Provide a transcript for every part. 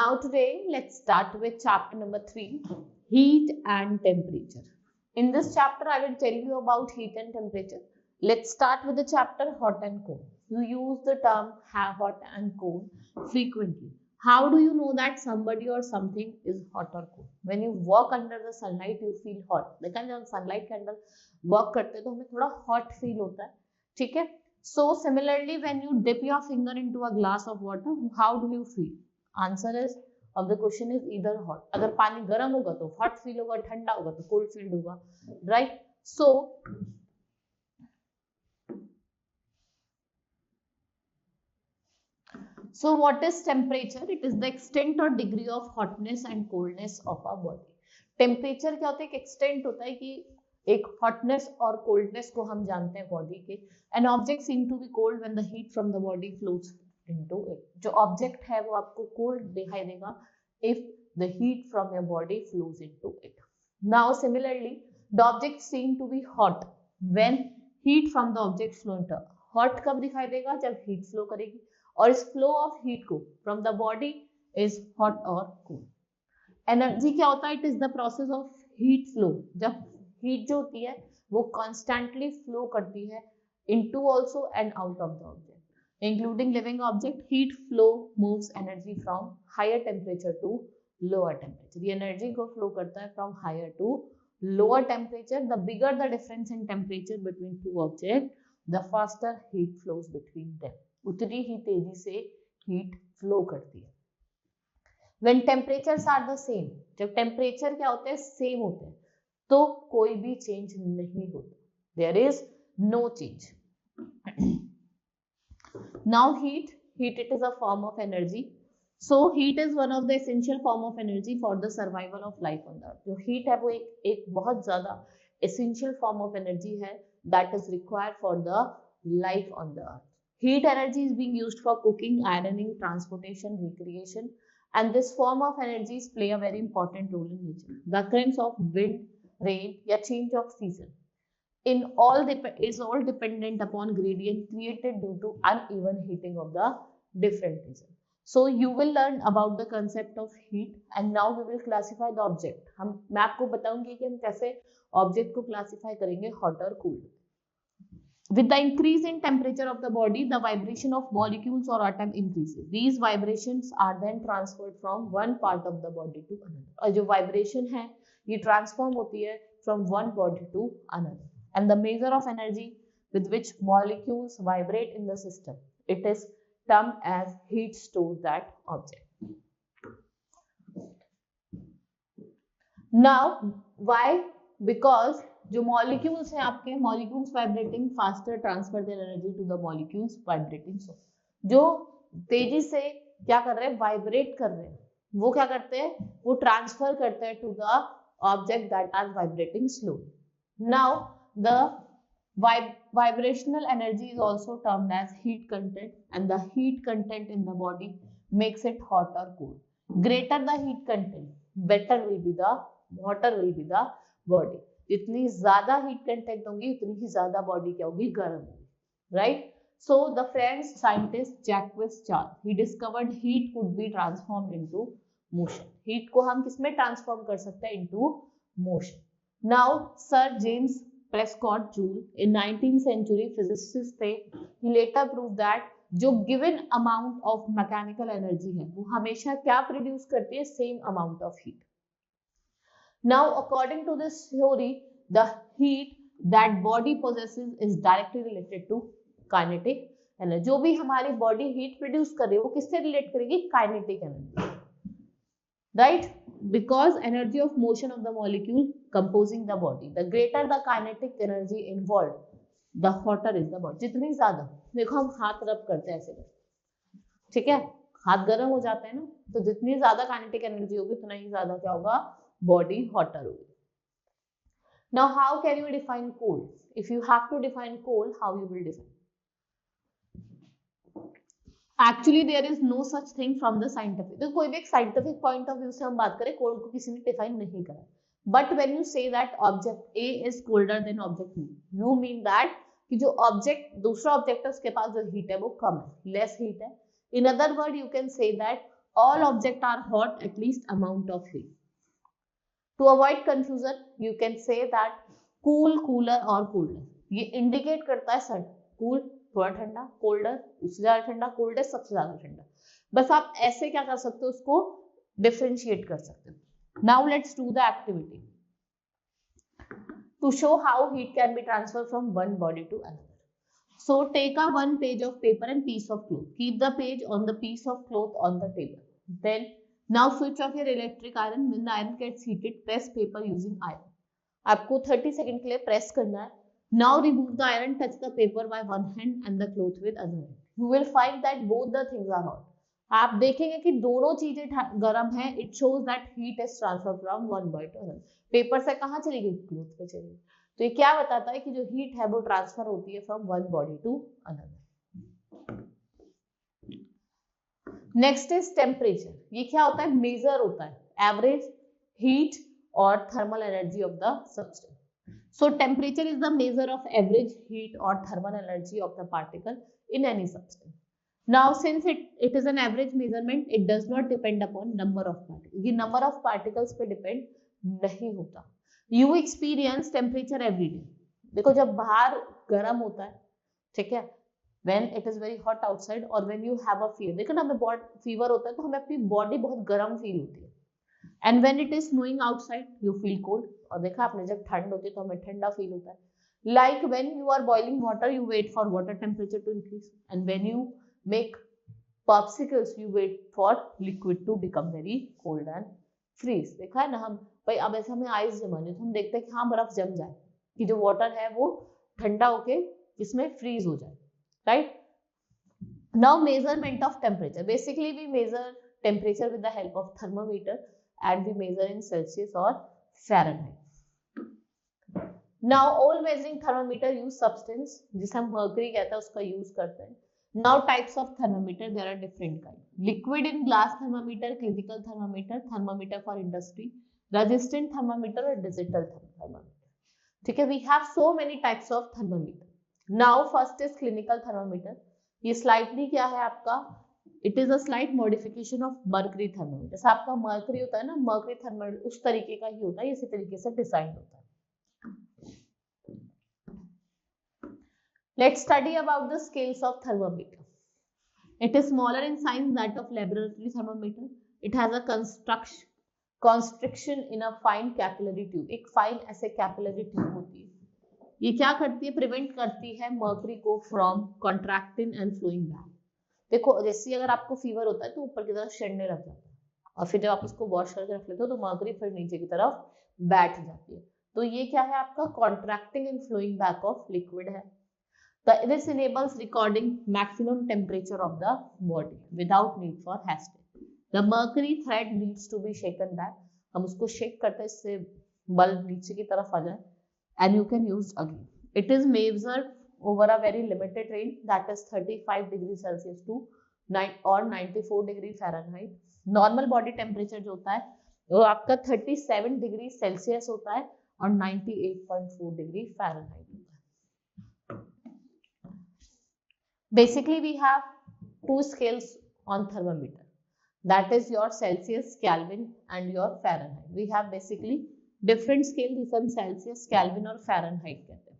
Now today let's start with chapter number 3, heat and temperature. In this chapter I will tell you about heat and temperature. Let's start with the chapter hot and cold. You use the term hot and cold frequently. How do you know that somebody or something is hot or cold? When you walk under the sunlight you feel hot. देखा जब sunlight के अंदर walk करते हैं तो हमें थोड़ा hot feel होता है, ठीक है? So similarly when you dip your finger into a glass of water, how do you feel? Answer is of the question is either hot. अगर पानी गर्म होगा तो hot feel होगा, ठंडा होगा तो cold feel होगा, right? So what is temperature? It is the extent or degree of hotness and coldness of our body. Temperature क्या होता है? एक extent होता है कि एक hotness और coldness को हम जानते हैं body के. An object seem to be cold when the heat from the body flows into it. जो object है वो आपको cold दिखाई देगा if the heat from your body flows into it. Now similarly, the object seem to be hot when heat from the object flow into. Hot कब दिखाई देगा? जब heat flow करेगी. और इस flow of heat को from the body is hot or cold. Energy क्या होता है? It is the process of heat flow. जब heat जो होती है वो constantly flow करती है into also and out of the object. Including living object, heat flow moves energy from higher temperature to lower temperature. ये energy को flow करता है from higher to lower temperature. The bigger the difference in temperature between two objects, the faster heat flows between them. उतनी ही तेजी से heat flow करती है. When temperatures are the same, जब temperature क्या होते हैं? Same होते हैं, तो कोई भी change नहीं होता. There is no change. Now heat it is a form of energy. So heat is one of the essential form of energy for the survival of life on the earth. जो heat है वो एक बहुत ज़्यादा essential form of energy है that is required for the life on the earth. Heat energy is being used for cooking, ironing, transportation, recreation, and this form of energies play a very important role in nature. The occurrence of wind, rain, या change of season is all dependent upon gradient created due to uneven heating of the different region. So you will learn about the concept of heat and now we will classify the object. मैं आपको बताऊंगी कि हम कैसे object को classify करेंगे hot or cold. With the increase in temperature of the body, the vibration of molecules or atom increases. These vibrations are then transferred from one part of the body to another. और जो vibration है ये transform होती है from one body to another. And the measure of energy with which molecules vibrate in the system, it is termed as heat stored that object. Now why? Because जो molecules हैं आपके molecules vibrating faster transfer their energy to the molecules vibrating slow. जो तेजी से क्या कर रहे हैं? vibrate कर रहे हैं, वो क्या करते हैं? वो transfer करते हैं to the object that are vibrating slowly. Now the vibrational energy is also termed as heat content and the heat content in the body makes it hot or cold. Greater the heat content, better will be the hotter will be the body. जितनी ज़्यादा heat content होगी उतनी ही ज़्यादा body क्या होगी? गर्म होगी, right? So the French scientist Jacques Chart, he discovered heat could be transformed into motion. Heat को हम किसमें transform कर सकते हैं? Into motion. Now Sir James Prescott Joule, in 19th century physicist थे, he later proved that जो given amount of mechanical energy है वो हमेशा क्या produce करती है? Same amount of heat. Now according to this theory, the heat that body possesses is directly related to kinetic energy. जो भी हमारी body heat produce कर रही है वो किससे relate करेगी? Kinetic energy, right? Because energy of motion of the molecule composing the body, the greater the kinetic energy involved, the hotter is the body. जितनी ज्यादा, देखो हम हाथ रब करते हैं ऐसे, ठीक है, हाथ गर्म हो जाते हैं ना, तो जितनी ज्यादा kinetic energy होगी उतना ही ज्यादा क्या होगा? Body hotter होगी. Now how can you define cold? If you have to define cold, how you will define? Actually there is no such thing from the scientific. तो कोई भी एक scientific point of view से हम बात करें, cold को किसी ने define नहीं करा. But when you say that object A is colder than object B, you mean that कि जो object दूसरा object है उसके पास जो heat है वो कम है, less heat है. In other word, you can say that All objects are hot at least amount of heat. To avoid confusion, you can say that cool, cooler और colder. ये indicate करता है सर cool थोड़ा ठंडा, colder उससे ज्यादा ठंडा, coldest सबसे ज्यादा ठंडा. बस आप ऐसे क्या कर सकते हो, उसको differentiate कर सकते हो. Now let's do the activity to show how heat can be transferred from one body to another. So take a one page of paper and piece of cloth. Keep the page on the piece of cloth on the table. Then now switch off your electric iron. When the iron gets heated, press paper using iron. आपको 30 second के लिए press करना है. Now remove the iron, touch the paper by one hand and the cloth with other hand. You will find that both the things are hot. आप देखेंगे कि दोनों चीजें गर्म है. It shows that heat is transferred from one body to another. Paper से कहाँ चली गई, क्लोथ पे चली गई. तो ये क्या बताता है कि जो हीट है वो ट्रांसफर होती है from one body to another. Next is temperature. ये क्या होता है, मेजर होता है एवरेज हीट और thermal energy of the substance. So temperature is the measure of average heat और thermal energy of the particle in any substance. Now since it is an average measurement, it does not depend upon number of particles. ये number of particles पे depend नहीं होता. You experience temperature every day. देखो जब बाहर गर्म होता है, ठीक है, when it is very hot outside or when you have a fever. देखो ना, हमें बहुत फीवर होता है तो हमें अपनी बॉडी बहुत गर्म फील होती है. And when it is snowing outside, you feel cold. और देखा आपने, जब ठंड होती है तो हमें ठंडा फील होता है. Like when you are boiling water, you wait for water temperature to increase. And when you make popsicles, you wait for liquid to become very cold and freeze. देखा है ना हम भाई, अब ऐसे हमें आइस जमाने तो हम देखते हैं कि हाँ बर्फ जम जाए, कि जो वाटर है वो ठंडा होके इसमें फ्रीज हो जाए, right. Now measurement of temperature. Basically we measure temperature with the help of thermometer and we measure in Celsius और Fahrenheit. Now all measuring thermometer use substance, जिसे हम मर्करी कहते हैं, उसका यूज करते हैं. Now types of thermometer, there are different kinds. Liquid in glass thermometer, clinical thermometer, thermometer for industry, resistant thermometer और digital thermometer. ठीक है, we have so many types of thermometer. Now first is clinical thermometer. ये slightly क्या है आपका, it is a slight modification of mercury thermometer. जैसे आपका mercury होता है ना, mercury thermometer उस तरीके का ही होता है, इसी तरीके से डिजाइन होता है. Let's study about the scales of thermometer. It is smaller in size that of laboratory thermometer. It has a constriction in a fine capillary tube. एक fine ऐसे capillary tube होती है. ये क्या करती है, प्रिवेंट करती है मर्करी को from contracting and flowing back. देखो जैसे अगर आपको फीवर होता है तो ऊपर की तरफ छिड़ने लग जाता है, और फिर जब आप उसको वॉश करके रख लेते हो तो मर्करी फिर नीचे की तरफ बैठ जाती है. तो ये क्या है आपका, contracting and flowing back of liquid है. This enables recording maximum temperature of the body without need for haste. The mercury thread needs to be shaken back. हम उसको शेक करते हैं, इससे बल्ब नीचे की तरफ आ जाए, and you can use again. It is measured over a very limited range, that is 35 degrees Celsius to 94 degree Fahrenheit. Normal body temperature जो होता है वो आपका 37 डिग्री सेल्सियस होता है और 98.4 डिग्री फ़ारेनहाइट होता है. Basically, we have two scales on thermometer. That is your Celsius, Kelvin, and your Fahrenheit. We have basically different scale, जिसे हम Celsius, Kelvin और Fahrenheit कहते हैं.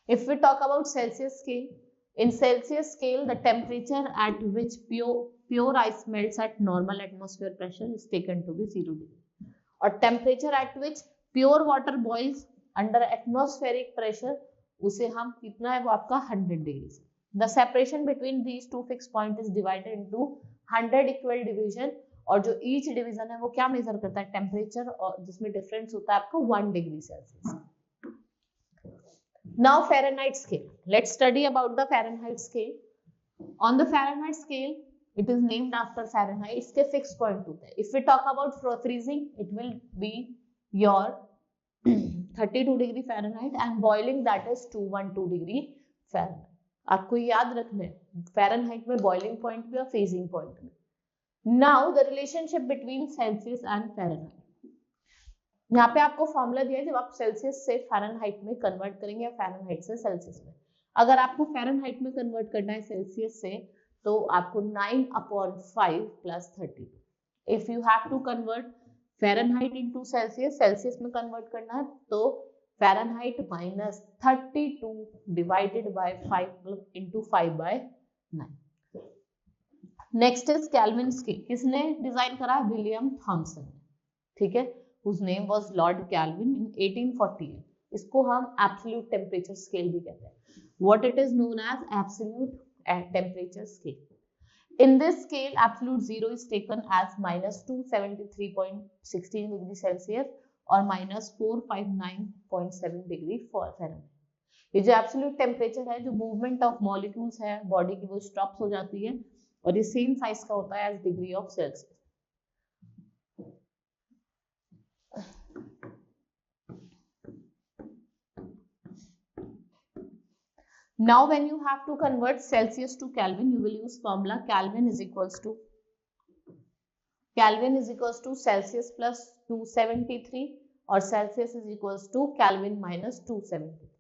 If we talk about Celsius scale, in Celsius scale, the temperature at which pure ice melts at normal atmosphere pressure is taken to be 0 degree. और temperature at which pure water boils under atmospheric pressure, उसे हम कितना है वो आपका 100 degree से. The separation between these two fixed points is divided into 100 equal division, और जो each division है वो क्या मेजर करता है, टेम्परेचर, और जिसमें डिफरेंस होता है आपका 1 degree Celsius. Now Fahrenheit scale. Let's study about the Fahrenheit scale. On the Fahrenheit scale, it is named after Fahrenheit. इसके fixed point होते हैं. If we talk about freezing, it will be your 32 degree Fahrenheit, and boiling, that is 212 degree Fahrenheit. आपको याद रखना है Fahrenheit में boiling point भी और फ्रीजिंग पॉइंट में. Now the relationship between Celsius and Fahrenheit. यहाँ पे आपको फॉर्मूला दिया है, जब आप सेल्सियस से फ़ारेनहाइट में कन्वर्ट करेंगे या फ़ारेनहाइट से सेल्सियस में. अगर आपको फ़ारेनहाइट में कन्वर्ट करना है सेल्सियस से, तो आपको 9/5 + 32. If you have to convert Fahrenheit into Celsius, Celsius में कन्वर्ट करना है तो फ़ारेनहाइट -32 डिवाइडेड बाय 5 मतलब into 5/9। Next is Kelvin scale, किसने डिजाइन करा? विलियम थॉमसन, ठीक है, whose name was Lord Kelvin in 1848. इसको हम एब्सोल्यूट टेम्परेचर स्केल भी कहते हैं. What it is known as absolute temperature scale. In this scale, absolute zero is taken as -273.16 degree Celsius और -459.7 degree Fahrenheit. ये जो एब्सोल्यूट टेम्परेचर है, जो मूवमेंट ऑफ मॉलिक्यूल्स है बॉडी की, वो स्टॉप हो जाती है और ये सेम साइज का होता है as degree of Celsius. Now when you have to convert Celsius to Kelvin, you will use formula Kelvin is equals to Celsius plus 273 और Celsius is equals to Kelvin minus 273.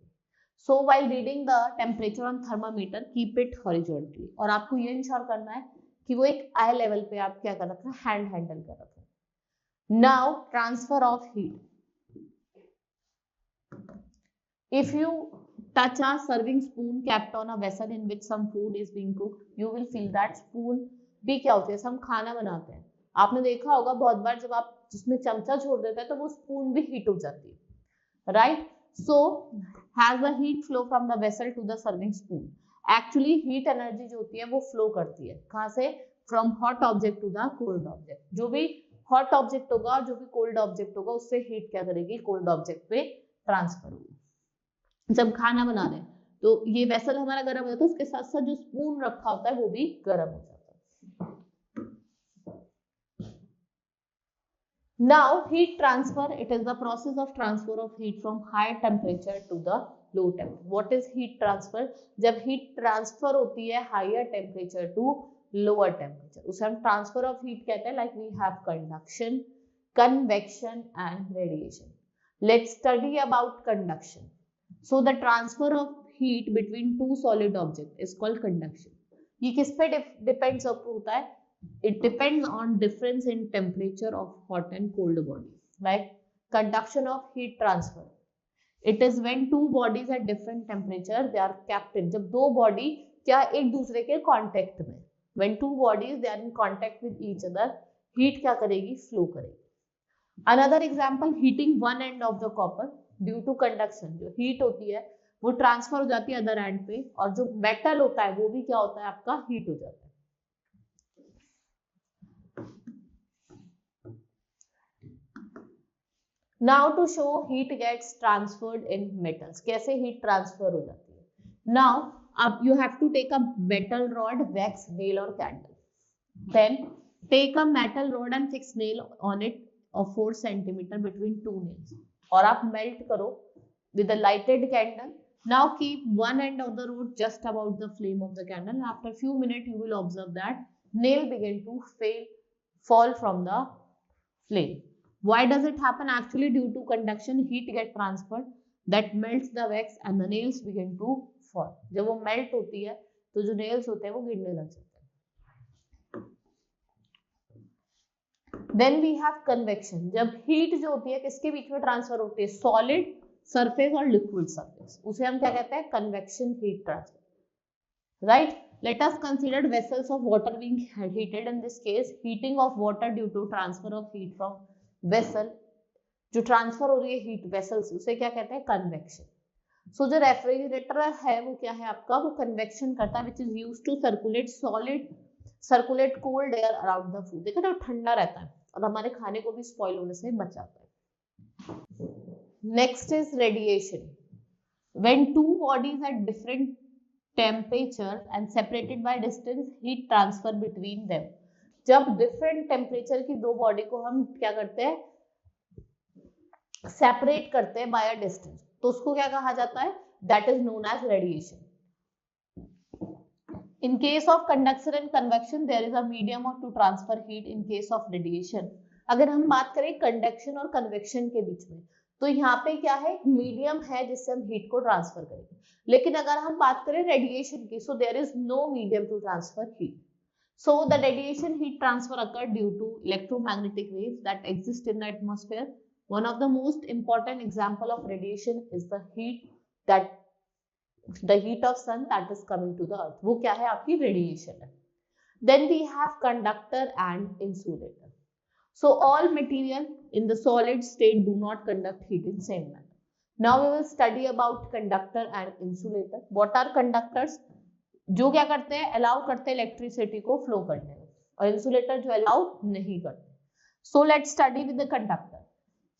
So while reading the temperature on thermometer, keep it horizontally. और आपको ये ensure करना है कि वो एक आई level पे आप क्या कर रखा है, हैंड हैंडल कर रखा है. Now transfer of heat. If you touch a serving spoon kept on a vessel in which some food is being cooked, you will feel that spoon भी क्या होती है, हम खाना बनाते हैं, आपने देखा होगा बहुत बार जब आप जिसमें चमचा छोड़ देते हैं तो वो स्पून भी हीट हो जाती है, right? So has the heat flow from the vessel to the serving spoon. Actually heat energy जो होती है वो फ्लो करती है कहाँ से? From hot object to the cold object. जो भी हॉट ऑब्जेक्ट होगा और जो भी कोल्ड ऑब्जेक्ट होगा उससे हीट क्या करेगी, कोल्ड ऑब्जेक्ट पे ट्रांसफर होगी. जब खाना बना रहे हैं तो ये वेसल हमारा गर्म हो जाता है, उसके साथ साथ जो स्पून रखा होता है वो भी गर्म हो जाता है. Now heat transfer, it is the process of transfer of heat from high temperature to the low temperature. What is heat transfer? जब heat transfer होती है higher temperature to lower temperature, उसे हम transfer of heat कहते हैं. Like we have conduction, convection and radiation. Let's study about conduction. So the transfer of heat between two solid objects is called conduction. ये किस पे depends होता है? It depends on difference in temperature of hot and cold body. Like conduction of heat transfer. It is when two bodies at different temperature they are kept in. जब दो body क्या एक दूसरे के contact में. When two bodies they are in contact with each other, heat क्या करेगी? Flow करेगी. Another example, heating one end of the copper due to conduction. जो heat होती है वो ट्रांसफर हो जाती है अदर एंड पे, और जो मेटल होता है वो भी क्या होता है आपका, हीट हो जाता है. Now to show heat gets transferred in metals, कैसे heat transfer हो जाती है. Now अब you have to take a metal rod, wax, nail or candle. Then take a metal rod and fix nail on it of 4 centimeter between two nails. और आप melt करो with a lighted candle. Now keep one end of the rod just about the flame of the candle. After few minutes you will observe that nail begin to fall from the flame. Why does it happen? Actually due to conduction heat get transferred that melts the wax and the nails begin to fall. जब वो melt होती है तो जो nails होते हैं वो गिरने लग जाते हैं. Then we have convection. जब heat जो होती है किसके बीच में ट्रांसफर होती है, solid surface और liquid surface, उसे हम क्या कहते हैं, convection heat transfer, right? Let us consider vessels of water being heated. In this case heating of water due to transfer of heat from vessel, जो ट्रांसफर हो रही है हीट वेसल से, उसे क्या कहते हैं, कन्वेक्शन. सो जो रेफ्रिजरेटर है वो क्या है आपका, वो कन्वेक्शन करता है which is used to circulate cold air around the food. देखो ना ठंडा रहता है और हमारे खाने को भी स्पॉइल होने से बचाता है. Next is radiation. When two bodies at different temperature and separated by distance, heat transfer between them. जब डिफरेंट टेम्परेचर की दो बॉडी को हम क्या करते हैं, सेपरेट करते हैं बाय अ डिस्टेंस, तो उसको क्या कहा जाता है, that is known as radiation. In case of conduction and convection there is a medium to transfer heat. In case of radiation, अगर हम बात करें कंडक्शन और कन्वेक्शन के बीच में, तो यहाँ पे क्या है, मीडियम है जिससे हम हीट को ट्रांसफर करेंगे. लेकिन अगर हम बात करें रेडिएशन की, so there is no medium to transfer heat. So the radiation heat transfer occurred due to electromagnetic waves that exist in the atmosphere. One of the most important example of radiation is that the heat of sun that is coming to the earth. वो क्या है आपकी radiation है. Then we have conductor and insulator. So all material in the solid state do not conduct heat in same manner. Now we will study about conductor and insulator. What are conductors? जो क्या करते हैं, allow करते हैं electricity को flow करने में, और इंसुलेटर जो अलाउ नहीं करते. So let's study with the conductor.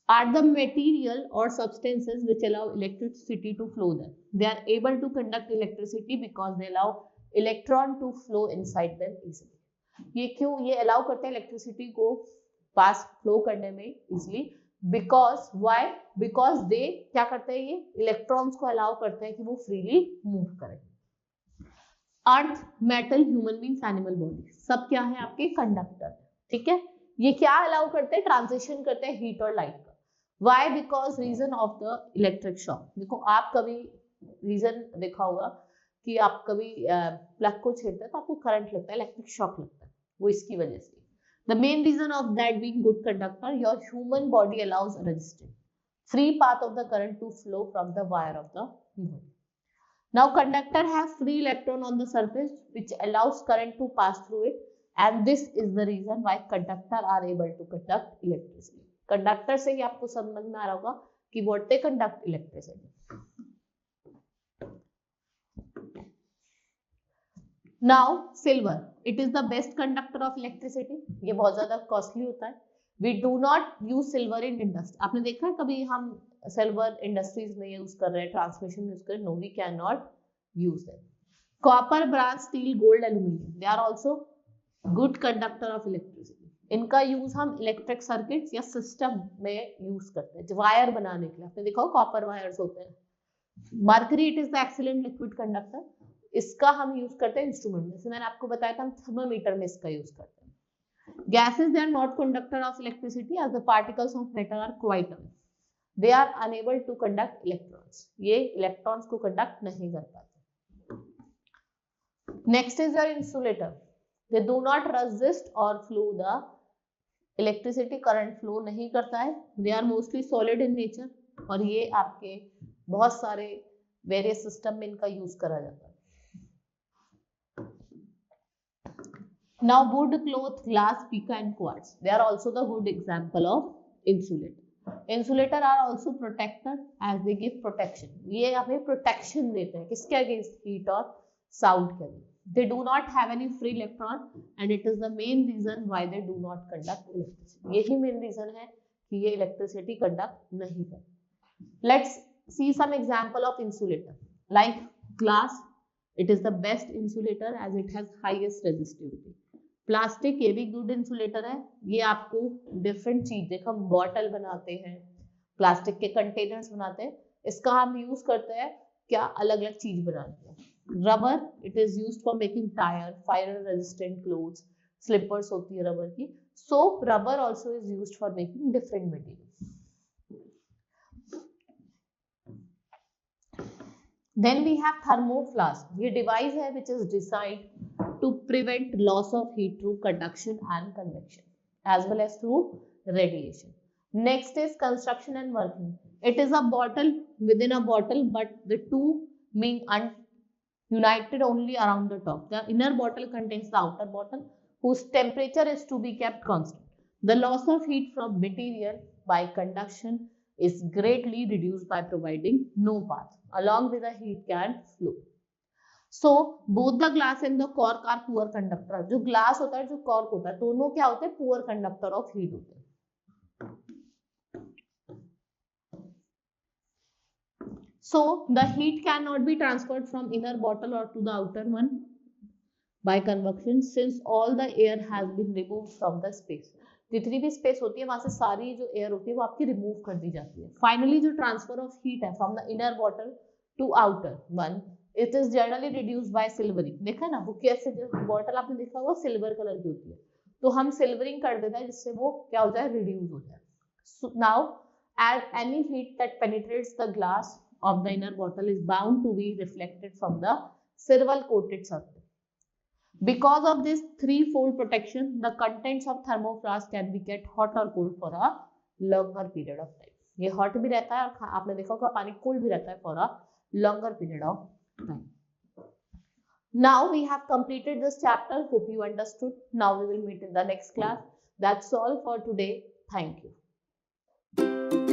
Are the material or substances which allow electricity to flow them. They are able to conduct electricity because they allow electron to flow inside them easily. ये क्यों ये allow करते हैं electricity को पास flow करने में easily? Because why? Because they क्या करते हैं, ये इलेक्ट्रॉन्स को अलाउ करते हैं कि वो फ्रीली मूव करें. Earth, metal, human beings, animal body, सब क्या है आपके कंडक्टर. ठीक है, ये क्या अलाउ करते हैं, ट्रांजिशन करते हैं हीट और लाइट का. Why? Because reason of the electric shock. देखो आप कभी रीजन देखा होगा कि आप कभी प्लग को छेड़ते हैं तो आपको करंट लगता है, इलेक्ट्रिक शॉक लगता है, वो इसकी वजह से. The main reason of that being good conductor, your human body allows resistance, free path of the current to flow from the wire of the body. Now conductor have free electron on the surface which allows current to pass through it, and this is the reason why conductor are able to conduct electricity. Conductor से ही आपको समझ में आ रहा होगा कि what they conduct electricity. Now silver, it is the best conductor of electricity. ये बहुत ज्यादा कॉस्टली होता है. We do not use silver in industry. आपने देखा है कभी हम सिल्वर इंडस्ट्रीज में यूज कर रहे हैं, ट्रांसमिशन में यूज कर रहे हैं? No, we can not use them. Copper, brass, steel, gold, aluminium, they are also good conductor of electricity. इनका यूज हम इलेक्ट्रिक सर्किट्स या सिस्टम में यूज करते हैं, वायर बनाने के लिए. आपने देखा हो कॉपर वायर्स होते हैं. Mercury, it is the excellent liquid conductor. इसका हम यूज करते हैं इंस्ट्रूमेंट में, जैसे मैंने आपको बताया था हम थर्मामीटर में इसका यूज करते हैं. Gases, they are not conductor of electricity as the particles of matter are quite away. They are unable to conduct electrons. ये इलेक्ट्रॉन्स को कंडक्ट नहीं कर पाते. Next is your insulator. They do not resist और flow the electricity, current flow नहीं करता है. They are mostly solid in nature, और ये आपके बहुत सारे वेरियस सिस्टम में इनका यूज करा जाता है. Now wood, cloth, glass, mica and quartz, they are also the good example of insulator. Insulator are also protector as they give protection. ये हमें protection देते हैं किसके against? heat और sound के against. They do not have any free electron and it is the main reason why they do not conduct electricity. यही main reason है कि ये electricity conduct नहीं करते. Let's see some example of insulator. Like glass, it is the best insulator as it has highest resistivity. Plastic, ये भी good insulator है. ये आपको डिफरेंट चीज, देखो हम बॉटल बनाते हैं, प्लास्टिक के कंटेनर्स बनाते हैं, इसका हम यूज करते हैं क्या, अलग अलग चीज बनाने में. Rubber, it is used for making tyre, fire resistant clothes, slippers होती है रबर की. So rubber also is used for making different material. Then we have thermoflask. ये डिवाइस है which is designed to prevent loss of heat through conduction and convection as well as through radiation. Next is construction and working. It is a bottle within a bottle, but the two being united only around the top. The inner bottle contains the outer bottle whose temperature is to be kept constant. The loss of heat from material by conduction is greatly reduced by providing no path along with the heat can flow. So both the glass and the cork are poor conductor. जो glass होता है, जो cork होता है, दोनों क्या होते हैं, poor conductor of heat होते हैं. So the heat cannot be transferred from inner bottle or to the outer one by convection since all the air has been removed from the space. जितनी भी स्पेस होती है वहां से सारी जो एयर होती है वो आपकी रिमूव कर दी जाती है. फाइनली जो ट्रांसफर ऑफ हीट है from the inner bottle to outer one, it is generally reduced by silvering. देखा ना वो कैसे, बॉटल आपने देखा होगा सिल्वर कलर की होती है, तो हम सिल्वरिंग कर देते हैं जिससे वो क्या हो जाए, रिड्यूस हो जाए. So now as any heat that penetrates the glass of the inner bottle is bound to be reflected from the silver coated surface. Because of this threefold protection, the contents of thermoflask can be kept hot or cold for a longer period of time. ये hot भी रहता है और आपने देखा होगा पानी cool भी रहता है for a longer period of time. Now we have completed this chapter. Hope you understood. Now we will meet in the next class. That's all for today. Thank you.